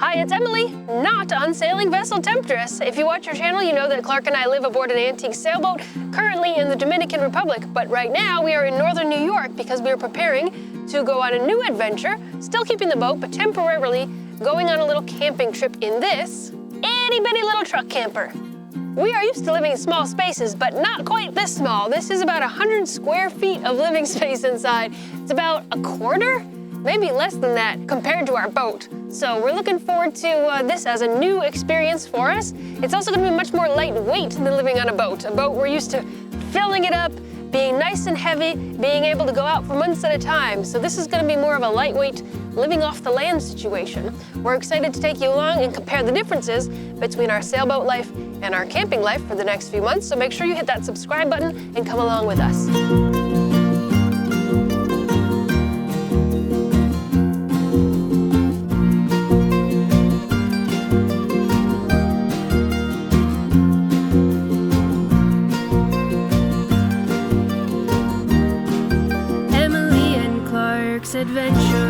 Hi, it's Emily, not on Sailing Vessel Temptress. If you watch our channel, you know that Clark and I live aboard an antique sailboat, currently in the Dominican Republic. But right now, we are in northern New York because we are preparing to go on a new adventure, still keeping the boat, but temporarily going on a little camping trip in this itty-bitty little truck camper. We are used to living in small spaces, but not quite this small. This is about 100 square feet of living space inside. It's about a quarter, maybe less than that, compared to our boat. So we're looking forward to this as a new experience for us. It's also gonna be much more lightweight than living on a boat. A boat, we're used to filling it up, being nice and heavy, being able to go out for months at a time. So this is gonna be more of a lightweight, living off the land situation. We're excited to take you along and compare the differences between our sailboat life and our camping life for the next few months. So make sure you hit that subscribe button and come along with us. Adventure.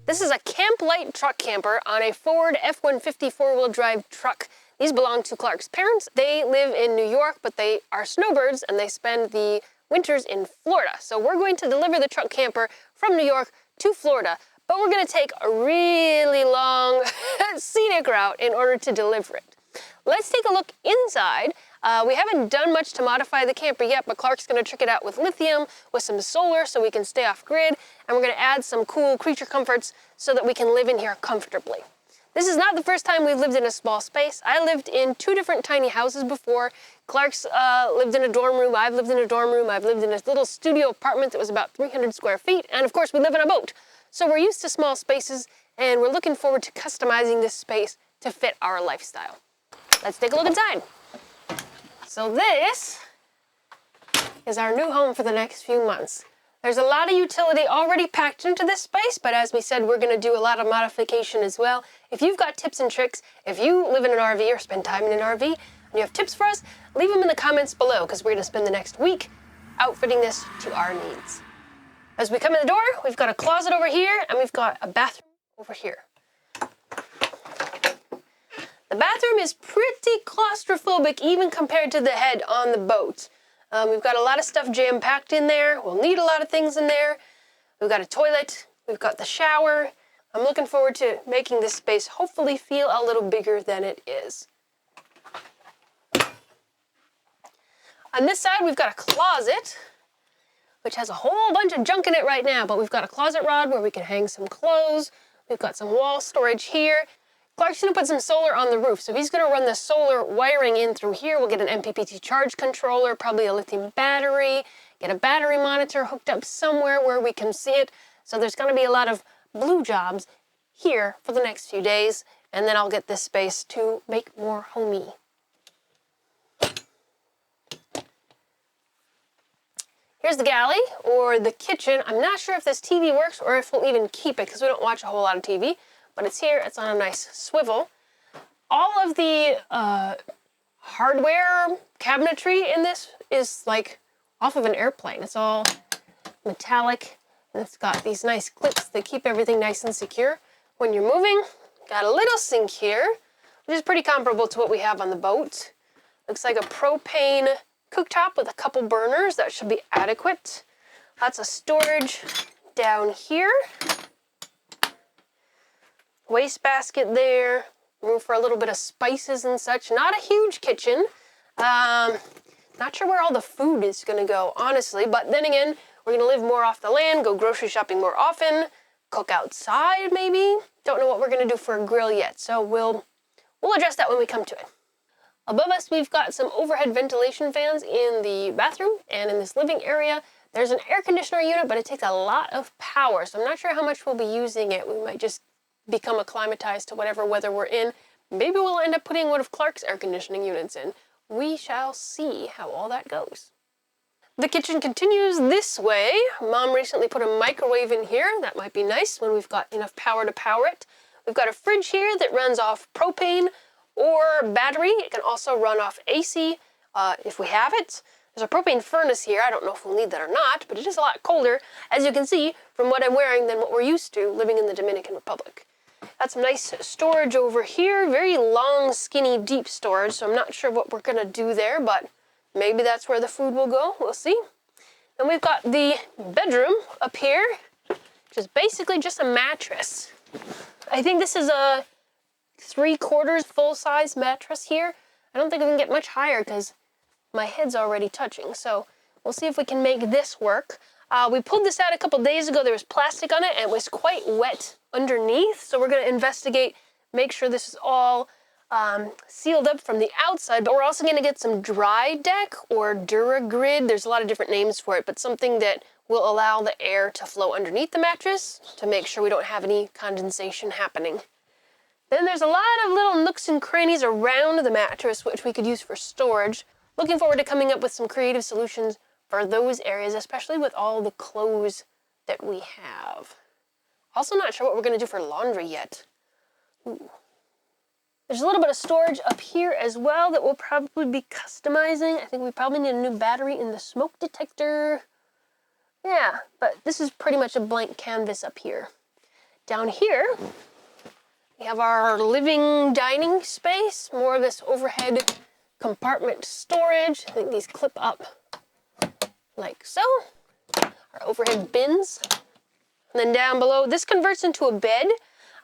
This is a CampLite Truck Camper on a Ford F150 four-wheel drive truck. These belong to Clark's parents. They live in New York, but they are snowbirds and they spend the winters in Florida. So we're going to deliver the truck camper from New York to Florida, but we're going to take a really long scenic route in order to deliver it. Let's take a look inside. We haven't done much to modify the camper yet, but Clark's gonna trick it out with lithium, with some solar so we can stay off grid, and we're gonna add some cool creature comforts so that we can live in here comfortably. This is not the first time we've lived in a small space. I lived in 2 different tiny houses before. Clark's lived in a dorm room, I've lived in a dorm room, I've lived in a little studio apartment that was about 300 square feet, and of course we live in a boat. So we're used to small spaces, and we're looking forward to customizing this space to fit our lifestyle. Let's take a look inside. So this is our new home for the next few months. There's a lot of utility already packed into this space, but as we said, we're gonna do a lot of modification as well. If you've got tips and tricks, if you live in an RV or spend time in an RV, and you have tips for us, leave them in the comments below, because we're gonna spend the next week outfitting this to our needs. As we come in the door, we've got a closet over here, and we've got a bathroom over here. The bathroom is pretty claustrophobic even compared to the head on the boat. We've got a lot of stuff jam-packed in there. We'll need a lot of things in there. We've got a toilet. We've got the shower. I'm looking forward to making this space hopefully feel a little bigger than it is. On this side, we've got a closet, which has a whole bunch of junk in it right now, but we've got a closet rod where we can hang some clothes. We've got some wall storage here. Clark's gonna put some solar on the roof, so he's gonna run the solar wiring in through here. We'll get an MPPT charge controller, probably a lithium battery, get a battery monitor hooked up somewhere where we can see it. So there's gonna be a lot of blue jobs here for the next few days, and then I'll get this space to make more homey. Here's the galley, or the kitchen. I'm not sure if this TV works or if we'll even keep it, because we don't watch a whole lot of TV. But it's here, it's on a nice swivel. All of the hardware cabinetry in this is like off of an airplane. It's all metallic, and it's got these nice clips that keep everything nice and secure when you're moving. Got a little sink here, which is pretty comparable to what we have on the boat. Looks like a propane cooktop with a couple burners. That should be adequate. Lots of storage down here. Wastebasket there, room for a little bit of spices and such. Not a huge kitchen. Not sure where all the food is gonna go, honestly, but then again, we're gonna live more off the land, go grocery shopping more often, cook outside maybe. Don't know what we're gonna do for a grill yet, so we'll address that when we come to it. Above us, we've got some overhead ventilation fans in the bathroom and in this living area. There's an air conditioner unit, but it takes a lot of power, so I'm not sure how much we'll be using it. We might just become acclimatized to whatever weather we're in. Maybe we'll end up putting one of Clark's air conditioning units in. We shall see how all that goes. The kitchen continues this way. Mom recently put a microwave in here. That might be nice when we've got enough power to power it. We've got a fridge here that runs off propane or battery. It can also run off AC if we have it. There's a propane furnace here. I don't know if we'll need that or not, but it is a lot colder, as you can see from what I'm wearing, than what we're used to living in the Dominican Republic. Got some nice storage over here. Very long, skinny, deep storage, so I'm not sure what we're going to do there, but maybe that's where the food will go. We'll see. Then we've got the bedroom up here, which is basically just a mattress. I think this is a 3/4 full-size mattress here. I don't think we can get much higher because my head's already touching, so we'll see if we can make this work. We pulled this out a couple days ago. There was plastic on it, and it was quite wet underneath, so we're going to investigate, make sure this is all sealed up from the outside, but we're also going to get some dry deck or Duragrid. There's a lot of different names for it, but something that will allow the air to flow underneath the mattress to make sure we don't have any condensation happening. Then there's a lot of little nooks and crannies around the mattress, which we could use for storage. Looking forward to coming up with some creative solutions for those areas, especially with all the clothes that we have. Also not sure what we're going to do for laundry yet. Ooh. There's a little bit of storage up here as well that we'll probably be customizing. I think we probably need a new battery in the smoke detector. Yeah, but this is pretty much a blank canvas up here. Down here, we have our living dining space, more of this overhead compartment storage. I think these clip up like so. Our overhead bins. And then down below, this converts into a bed.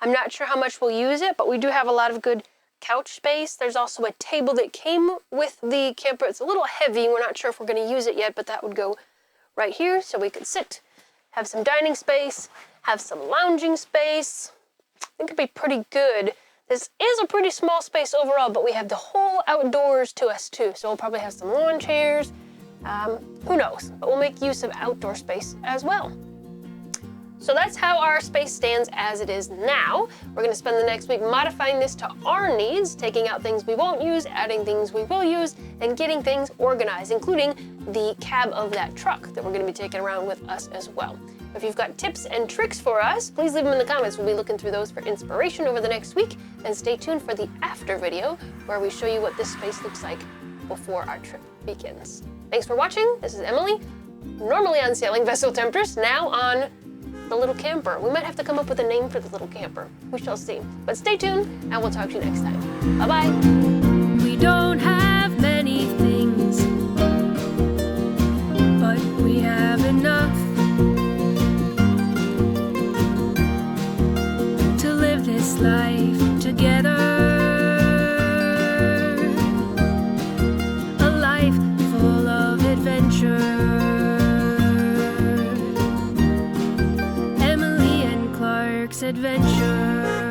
I'm not sure how much we'll use it, but we do have a lot of good couch space. There's also a table that came with the camper. It's a little heavy. We're not sure if we're going to use it yet, but that would go right here so we could sit, have some dining space, have some lounging space. I think it'd be pretty good. This is a pretty small space overall, but we have the whole outdoors to us too. So we'll probably have some lawn chairs. Who knows? But we'll make use of outdoor space as well. So that's how our space stands as it is now. We're going to spend the next week modifying this to our needs, taking out things we won't use, adding things we will use, and getting things organized, including the cab of that truck that we're going to be taking around with us as well. If you've got tips and tricks for us, please leave them in the comments. We'll be looking through those for inspiration over the next week. And stay tuned for the after video where we show you what this space looks like before our trip begins. Thanks for watching. This is Emily, normally on Sailing Vessel Temptress, now on the little camper. We might have to come up with a name for the little camper. We shall see. But stay tuned, and we'll talk to you next time. Bye-bye. We don't have many things, but we have enough to live this life together. A life full of adventure. Adventure.